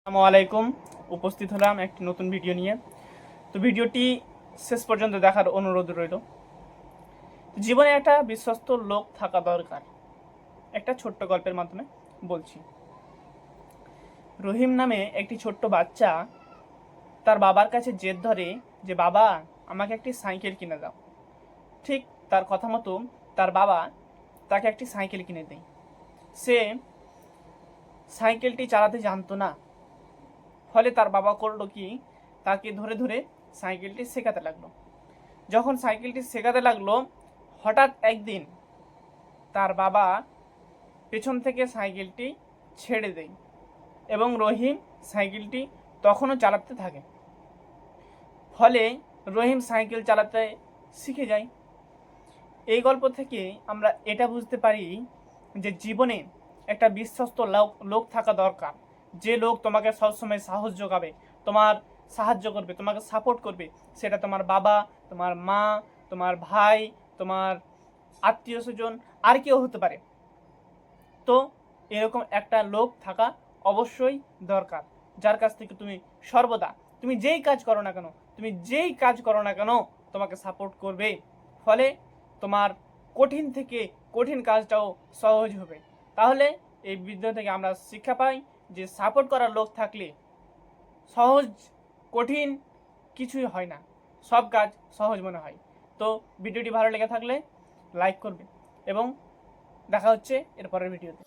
আসসালামু আলাইকুম। উপস্থিত হলাম একটি নতুন ভিডিও নিয়ে। তো ভিডিওটি শেষ পর্যন্ত দেখার অনুরোধ রইল। জীবনে একটা বিশ্বস্ত লোক থাকা দরকার। একটা ছোট্ট গল্পের মাধ্যমে বলছি। রহিম নামে একটি ছোট্ট বাচ্চা তার বাবার কাছে জেদ ধরে যে বাবা, আমাকে একটি সাইকেল কিনে দাও। ঠিক তার কথা মতো তার বাবা তাকে একটি সাইকেল কিনে দেয়। সে সাইকেলটি চালাতে জানতো না, ফলে তার বাবা করলো কি, তাকে ধরে ধরে সাইকেলটি শেখাতে লাগলো। যখন সাইকেলটি শেখাতে লাগলো, হঠাৎ একদিন তার বাবা পেছন থেকে সাইকেলটি ছেড়ে দেয় এবং রহিম সাইকেলটি তখনও চালাতে থাকে। ফলে রহিম সাইকেল চালাতে শিখে যায়। এই গল্প থেকে আমরা এটা বুঝতে পারি যে জীবনে একটা বিশ্বস্ত লোক থাকা দরকার। যে লোক তোমাকে সবসময় সাহস যোগাবে, তোমার সাহায্য করবে, তোমাকে সাপোর্ট করবে। সেটা তোমার বাবা, তোমার মা, তোমার ভাই, তোমার আত্মীয় স্বজন, আর কেউ হতে পারে। তো এরকম একটা লোক থাকা অবশ্যই দরকার, যার কাছ থেকে তুমি সর্বদা, তুমি যেই কাজ করো না কেন, তোমাকে সাপোর্ট করবে। ফলে তোমার কঠিন থেকে কঠিন কাজটাও সহজ হবে। তাহলে এই ভিডিও থেকে আমরা শিক্ষা পাই যে সাপোর্ট করার লোক থাকলে সহজ কঠিন কিছুই হয় না, সব কাজ সহজ মনে হয়। তো ভিডিওটি ভালো লেগে থাকলে লাইক করবে এবং দেখা হচ্ছে এর পরের ভিডিওতে।